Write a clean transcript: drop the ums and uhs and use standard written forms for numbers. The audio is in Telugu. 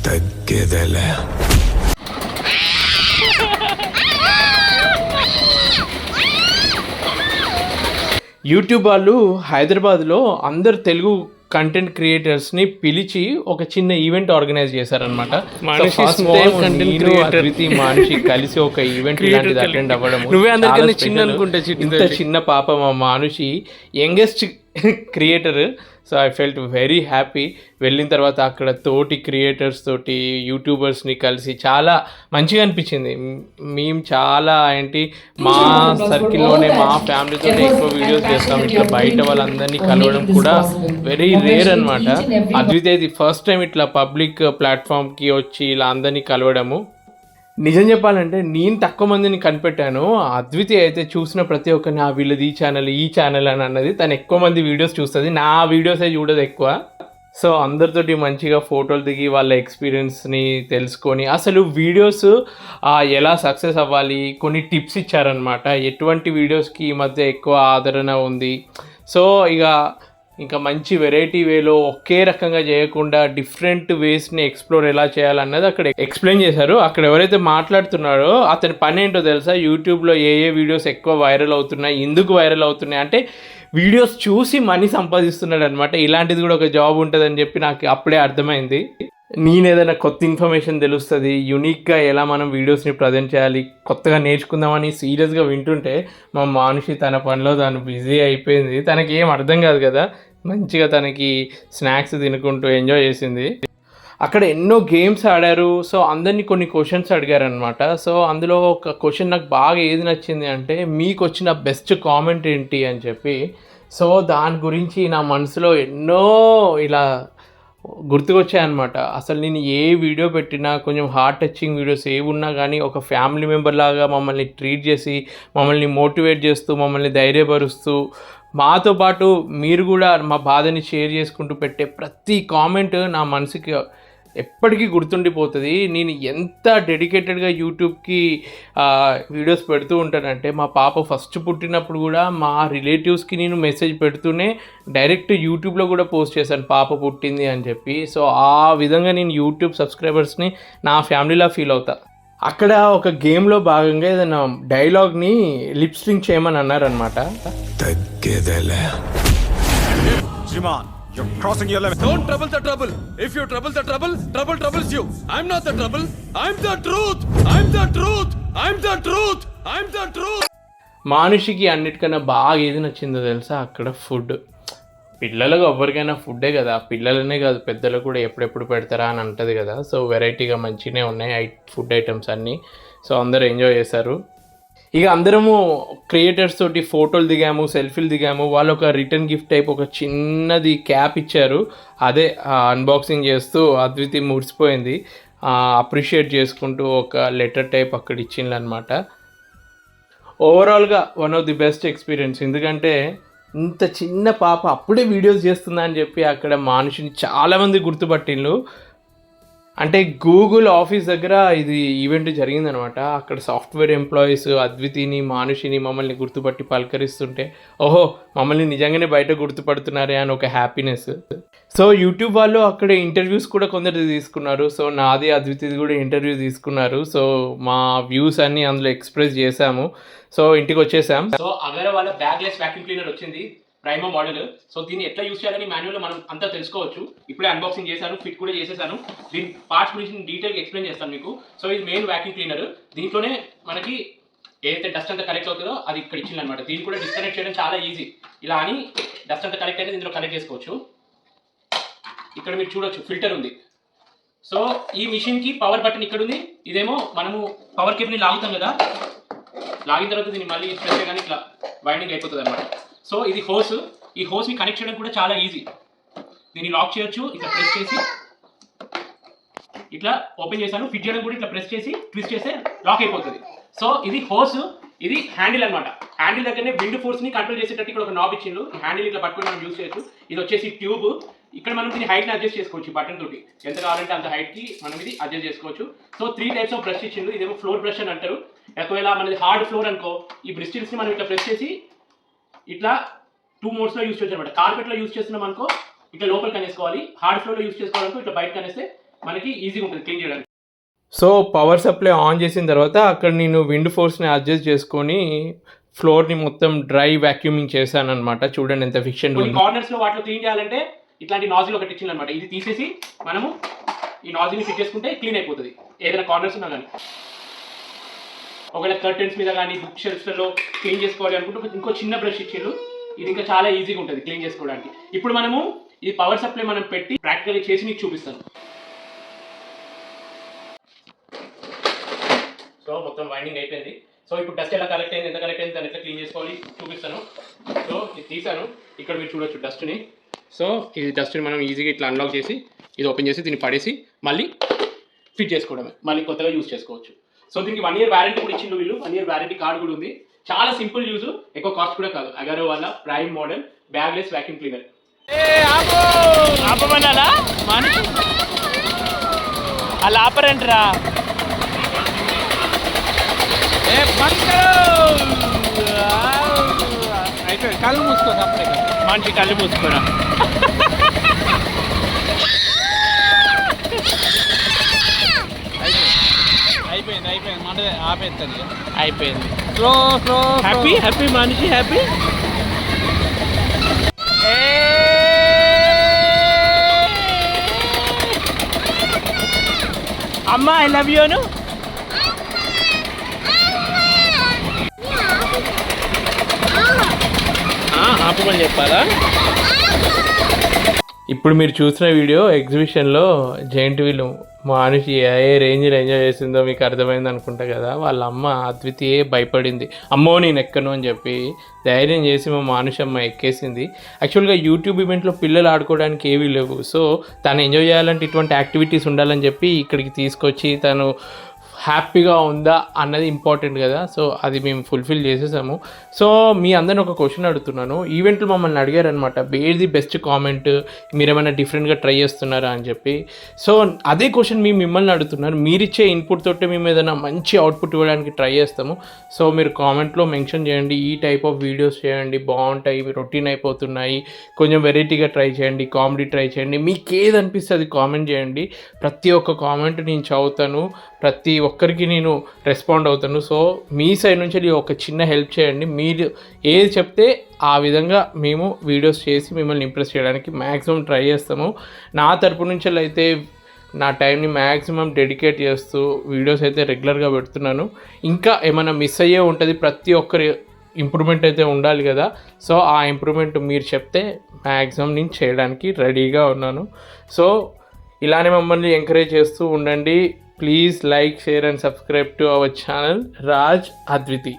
తగ్గేదేలే. యూట్యూబ్ వాళ్ళు హైదరాబాద్లో అందరు తెలుగు కంటెంట్ క్రియేటర్స్ని పిలిచి ఒక చిన్న ఈవెంట్ ఆర్గనైజ్ చేశారనమాట. మనిషి కలిసి ఒక ఈవెంట్ ఇలాంటిది అటెండ్ అవ్వడం, ఇంత చిన్న పాప మా Manushi youngest creator. So I felt very happy. వెళ్ళిన తర్వాత అక్కడ తోటి క్రియేటర్స్ తోటి యూట్యూబర్స్ని కలిసి చాలా మంచిగా అనిపించింది. మేము చాలా మా సర్కిల్లోనే మా ఫ్యామిలీతో ఎక్కువ వీడియోస్ చేస్తాం. ఇట్లా బయట వాళ్ళందరినీ కలవడం కూడా వెరీ రేర్ అనమాట. అద్వితే ఇది ఫస్ట్ టైం ఇట్లా పబ్లిక్ ప్లాట్ఫామ్కి వచ్చి ఇలా అందరినీ కలవడము. నిజం చెప్పాలంటే నేను తక్కువ మందిని కనిపెట్టాను. అద్వితీయ అయితే చూసిన ప్రతి ఒక్కరిని వీళ్ళది ఈ ఛానల్ అని అన్నది. తను ఎక్కువ మంది వీడియోస్ చూస్తుంది, నా వీడియోసే చూడదు ఎక్కువ. సో అందరితోటి మంచిగా ఫోటోలు దిగి వాళ్ళ ఎక్స్పీరియన్స్ని తెలుసుకొని అసలు వీడియోస్ ఎలా సక్సెస్ అవ్వాలి కొన్ని టిప్స్ ఇచ్చారనమాట. ఎటువంటి వీడియోస్కి ఈ మధ్య ఎక్కువ ఆదరణ ఉంది. సో ఇంకా మంచి వెరైటీ వేలో ఒకే రకంగా చేయకుండా డిఫరెంట్ వేస్ని ఎక్స్ప్లోర్ ఎలా చేయాలన్నది అక్కడ ఎక్స్ప్లెయిన్ చేశారు. అక్కడ ఎవరైతే మాట్లాడుతున్నారో అతని పని ఏంటో తెలుసా, యూట్యూబ్లో ఏ వీడియోస్ ఎక్కువ వైరల్ అవుతున్నాయి, ఎందుకు వైరల్ అవుతున్నాయి అంటే వీడియోస్ చూసి మనీ సంపాదిస్తున్నాడు అనమాట. ఇలాంటిది కూడా ఒక జాబ్ ఉంటుందని చెప్పి నాకు అప్పుడే అర్థమైంది. నేను ఏదైనా కొత్త ఇన్ఫర్మేషన్ తెలుస్తుంది, యూనిక్గా ఎలా మనం వీడియోస్ని ప్రజెంట్ చేయాలి, కొత్తగా నేర్చుకుందామని సీరియస్గా వింటుంటే మా మనిషి తన పనిలో తను బిజీ అయిపోయింది. తనకి ఏం అర్థం కాదు కదా, మంచిగా తనకి స్నాక్స్ తినుకుంటూ ఎంజాయ్ చేసింది. అక్కడ ఎన్నో గేమ్స్ ఆడారు. సో అందరినీ కొన్ని క్వశ్చన్స్ అడిగారనమాట. సో అందులో ఒక క్వశ్చన్ నాకు బాగా ఏది నచ్చింది అంటే మీకు వచ్చిన బెస్ట్ కామెంట్ ఏంటి అని చెప్పి. సో దాని గురించి నా మనసులో ఎన్నో ఇలా గుర్తుకొచ్చాయన్నమాట. అసలు నేను ఏ వీడియో పెట్టినా కొంచెం హార్ట్ టచింగ్ వీడియోస్ ఏవి ఉన్నా కానీ ఒక ఫ్యామిలీ మెంబర్ లాగా మమ్మల్ని ట్రీట్ చేసి మమ్మల్ని మోటివేట్ చేస్తూ మమ్మల్ని ధైర్యపరుస్తూ మాతో పాటు మీరు కూడా మా బాధని షేర్ చేసుకుంటూ పెట్టే ప్రతి కామెంట్ నా మనసుకి ఎప్పటికీ గుర్తుండిపోతుంది. నేను ఎంత డెడికేటెడ్గా యూట్యూబ్కి వీడియోస్ పెడుతూ ఉంటానంటే మా పాప ఫస్ట్ పుట్టినప్పుడు కూడా మా రిలేటివ్స్కి నేను మెసేజ్ పెడుతూనే డైరెక్ట్ యూట్యూబ్లో కూడా పోస్ట్ చేశాను పాప పుట్టింది అని చెప్పి. సో ఆ విధంగా నేను యూట్యూబ్ సబ్స్క్రైబర్స్ని నా ఫ్యామిలీలా ఫీల్ అవుతా. అక్కడ ఒక గేమ్లో భాగంగా ఏదైనా డైలాగ్ని లిప్ సింక్ చేయమని అన్నారనమాట. తగ్గేదేలే. You're crossing your limit. Don't trouble the trouble. If you trouble the trouble, trouble troubles you. I'm not the trouble. I'm the truth. I'm the truth. I'm the truth. I'm the truth. మానుషికి అన్నిటికన్నా బాగా ఏది నచ్చిందో తెలుసా, అక్కడ ఫుడ్. పిల్లలకు ఎవరికైనా ఫుడ్డే కదా, పిల్లలనే కాదు పెద్దలకు కూడా ఎప్పుడెప్పుడు పెడతారా అని అంటది కదా. సో వెరైటీగా మంచిగానే ఉన్నాయి ఫుడ్ ఐటమ్స్ అన్నీ. సో అందరూ ఎంజాయ్ చేశారు. ఇక అందరము క్రియేటర్స్ తోటి ఫోటోలు దిగాము, సెల్ఫీలు దిగాము. వాళ్ళు ఒక రిటర్న్ గిఫ్ట్ టైప్ ఒక చిన్నది క్యాప్ ఇచ్చారు. అదే అన్బాక్సింగ్ చేస్తూ అద్వితి మురిసిపోయింది. అప్రిషియేట్ చేసుకుంటూ ఒక లెటర్ టైప్ అక్కడ ఇచ్చింది అనమాట. ఓవరాల్గా one of the best experience. ఎందుకంటే ఇంత చిన్న పాప అప్పుడే వీడియోస్ చేస్తుందా అని చెప్పి అక్కడ మనిషిని చాలామంది గుర్తుపట్టిండ్రు. అంటే గూగుల్ ఆఫీస్ దగ్గర ఇది ఈవెంట్ జరిగిందనమాట. అక్కడ సాఫ్ట్వేర్ ఎంప్లాయీస్ అద్వితిని మానుషిని మమ్మల్ని గుర్తుపట్టి పలకరిస్తుంటే ఓహో మమ్మల్ని నిజంగానే బయట గుర్తుపడుతున్నారే అని ఒక హ్యాపీనెస్. సో యూట్యూబ్ వాళ్ళు అక్కడ ఇంటర్వ్యూస్ కూడా కొందరు తీసుకున్నారు. సో నాది అద్వితిది కూడా ఇంటర్వ్యూ తీసుకున్నారు. సో మా వ్యూస్ అన్నీ అందులో ఎక్స్ప్రెస్ చేశాము. సో ఇంటికి వచ్చేసాం. సో అగర వాళ్ళ బ్యాగ్లెస్ వ్యాక్యూమ్ క్లీనర్ వచ్చింది, ప్రైమో మోడల్. సో దీన్ని ఎట్లా యూస్ చేయాలని మాన్యువల్లో మనం అంతా తెలుసుకోవచ్చు. ఇప్పుడే అన్బాక్సింగ్ చేశాను, ఫిట్ కూడా చేసేసాను. దీని పార్ట్స్ గురించి నేను డీటెయిల్గా ఎక్స్ప్లెయిన్ చేస్తాను మీకు. సో ఇది మెయిన్ వ్యాక్యూమ్ క్లీనర్. దీంట్లోనే మనకి ఏదైతే డస్ట్ అంతా కలెక్ట్ అవుతుందో అది ఇక్కడ ఇచ్చింది అనమాట. దీన్ని కూడా డిస్కనెక్ట్ చేయడం చాలా ఈజీ. ఇలా అని డస్ట్ అంతా కలెక్ట్ అయితే ఇందులో కనెక్ట్ చేసుకోవచ్చు. ఇక్కడ మీరు చూడొచ్చు ఫిల్టర్ ఉంది. సో ఈ మిషన్కి పవర్ బటన్ ఇక్కడ ఉంది. ఇదేమో మనము పవర్ కేబుల్ని లాగుతాం కదా, లాగిన తర్వాత దీన్ని మళ్ళీ ప్రెస్ చేయగానే ఇట్లా వైండింగ్ అయిపోతుంది అనమాట. సో ఇది హోస్. ఈ హోస్ని కనెక్ట్ చేయడం కూడా చాలా ఈజీ. దీన్ని లాక్ చేయొచ్చు. ఇట్లా ప్రెస్ చేసి ఇట్లా ఓపెన్ చేశాను. ఫిట్ చేయడం కూడా ఇట్లా ప్రెస్ చేసి ట్విస్ట్ చేస్తే లాక్ అయిపోతుంది. సో ఇది హోస్, ఇది హ్యాండిల్ అనమాట. హ్యాండిల్ దగ్గరనే విండ్ ఫోర్స్ని కంట్రోల్ చేసేటట్టు ఇక్కడ ఒక నాబ్ ఇచ్చిండు. హ్యాండిల్ ఇట్లా పట్టుకుని మనం యూస్ చేయొచ్చు. ఇది వచ్చేసి ట్యూబ్. ఇక్కడ మనం దీన్ని హైట్ని అడ్జస్ట్ చేసుకోవచ్చు బటన్ తోటి. ఎంత కావాలంటే అంత హైట్కి మనం ఇది అడ్జస్ట్ చేసుకోవచ్చు. సో 3 టైప్స్ ఆఫ్ బ్రష్ ఇచ్చిండు. ఇదేమో ఫ్లోర్ బ్రష్ అని అంటారు. ఒకవేళ మనది హార్డ్ ఫ్లోర్ అనుకో, ఈ బ్రిస్టిల్స్ని మనం ఇట్లా ప్రెస్ చేసి ఇట్లా 2 మోడ్స్లో యూస్ చేయొచ్చు అనమాట. కార్పెట్లో యూస్ చేస్తున్నాం అనుకో ఇట్లా లోపలికి అనేసుకోవాలి. హార్డ్ ఫ్లోర్లో యూస్ చేసుకోవాలనుకో ఇట్లా బయటకు అనేస్తే మనకి ఈజీగా ఉంటుంది క్లీన్ చేయడానికి. సో పవర్ సప్లై ఆన్ చేసిన తర్వాత అక్కడ నేను విండ్ ఫోర్స్ని అడ్జస్ట్ చేసుకొని ఫ్లోర్ని మొత్తం డ్రై వ్యాక్యూమింగ్ చేశాను అనమాట. చూడండి ఎంత ఫిక్షన్. కార్నర్స్లో వాటిలో క్లీన్ చేయాలంటే ఇట్లాంటి నాజిల్ ఒకటి ఇచ్చింది అనమాట. ఇది తీసేసి మనము ఈ నాజిల్ని ఫిట్ చేసుకుంటే క్లీన్ అయిపోతుంది ఏదైనా కార్నర్స్ ఉన్నా కానీ. ఒకవేళ కర్టెన్స్ మీద కానీ బుక్ షెల్ఫ్స్లో క్లీన్ చేసుకోవాలి అనుకుంటే ఇంకో చిన్న బ్రష్ ఇచ్చారు. ఇది ఇంకా చాలా ఈజీగా ఉంటుంది క్లీన్ చేసుకోవడానికి. ఇప్పుడు మనము ఈ పవర్ సప్లై మనం పెట్టి ప్రాక్టికల్గా చేసి మీకు చూపిస్తాను. సో మొత్తం వైండింగ్ అయిపోయింది. సో ఇప్పుడు డస్ట్ ఎలా కలెక్ట్ అయింది, ఎంత కలెక్ట్ అయింది, దాన్ని ఎట్లా క్లీన్ చేసుకోవాలి చూపిస్తాను. సో ఇది తీసాను, ఇక్కడ మీరు చూడొచ్చు డస్ట్ని. సో ఇది డస్ట్ని మనం ఈజీగా ఇట్లా అన్లాక్ చేసి ఇది ఓపెన్ చేసి దీన్ని పడేసి మళ్ళీ ఫిట్ చేసుకోవడమే, మళ్ళీ కొత్తగా యూజ్ చేసుకోవచ్చు. సో దీనికి 1 year వారంటీ కూడా ఇచ్చిండు వీళ్ళు. 1 year వారంటీ కార్డు కూడా ఉంది. చాలా సింపుల్ యూజ్, ఎక్కువ కాస్ట్ కూడా కాదు. అగారో వాళ్ళ prime model bagless vacuum cleaner. అలా ఆపరంటరా అయిపోయి కళ్ళు మూసుకో, మంచి కళ్ళు మూసుకోరా. అయిపోయింది మన ఆపేస్తుంది. అయిపోయింది. స్లో హ్యాపీ హ్యాపీ మనిషి హ్యాపీ. అమ్మా ఐ లవ్ యూ అను. ఆపమని చెప్పాలా? ఇప్పుడు మీరు చూసిన వీడియో ఎగ్జిబిషన్లో జైంట్ వీల్ మానుషి ఏ రేంజ్లో ఎంజాయ్ చేసిందో మీకు అర్థమైంది అనుకుంటా కదా. వాళ్ళ అమ్మ అద్వితీయే భయపడింది, అమ్మో నేను ఎక్కను అని చెప్పి ధైర్యం చేసి మా మానుషమ్మ ఎక్కేసింది. యాక్చువల్గా యూట్యూబ్ ఈవెంట్లో పిల్లలు ఆడుకోవడానికి ఏవీ లేవు. సో తను ఎంజాయ్ చేయాలంటే ఇటువంటి యాక్టివిటీస్ ఉండాలని చెప్పి ఇక్కడికి తీసుకొచ్చి తను హ్యాపీగా ఉందా అన్నది ఇంపార్టెంట్ కదా. సో అది మేము ఫుల్ఫిల్ చేసేసాము. సో మీ అందరిని ఒక క్వశ్చన్ అడుగుతున్నాను. ఈవెంట్లు మమ్మల్ని అడిగారనమాట, ఏది బెస్ట్ కామెంట్, మీరు ఏమైనా డిఫరెంట్గా ట్రై చేస్తున్నారా అని చెప్పి. సో అదే క్వశ్చన్ మిమ్మల్ని అడుగుతున్నారు. మీరు ఇచ్చే ఇన్పుట్ తోటే మేము ఏదైనా మంచి అవుట్పుట్ ఇవ్వడానికి ట్రై చేస్తాము. సో మీరు కామెంట్లో మెన్షన్ చేయండి, ఈ టైప్ ఆఫ్ వీడియోస్ చేయండి, బాగుంటాయి, రొటీన్ అయిపోతున్నాయి, కొంచెం వెరైటీగా ట్రై చేయండి, కామెడీ ట్రై చేయండి, మీకు ఏది అనిపిస్తే అది కామెంట్ చేయండి. ప్రతి ఒక్క కామెంట్ నేను చదువుతాను, ప్రతి ఒక్కరికి నేను రెస్పాండ్ అవుతాను. సో మీ సైడ్ నుంచి ఒక చిన్న హెల్ప్ చేయండి. మీరు ఏది చెప్తే ఆ విధంగా మేము వీడియోస్ చేసి మిమ్మల్ని ఇంప్రెస్ చేయడానికి మ్యాక్సిమం ట్రై చేస్తాము. నా తరపు నుంచి అయితే నా టైంని మ్యాక్సిమం డెడికేట్ చేస్తూ వీడియోస్ అయితే రెగ్యులర్గా పెడుతున్నాను. ఇంకా ఏమైనా మిస్ అయ్యే ఉంటుంది, ప్రతి ఒక్కరి ఇంప్రూవ్మెంట్ అయితే ఉండాలి కదా. సో ఆ ఇంప్రూవ్మెంట్ మీరు చెప్తే మ్యాక్సిమం నేను చేయడానికి రెడీగా ఉన్నాను. సో ఇలానే మమ్మల్ని ఎంకరేజ్ చేస్తూ ఉండండి. Please like, share and subscribe to our channel Raj Adviti.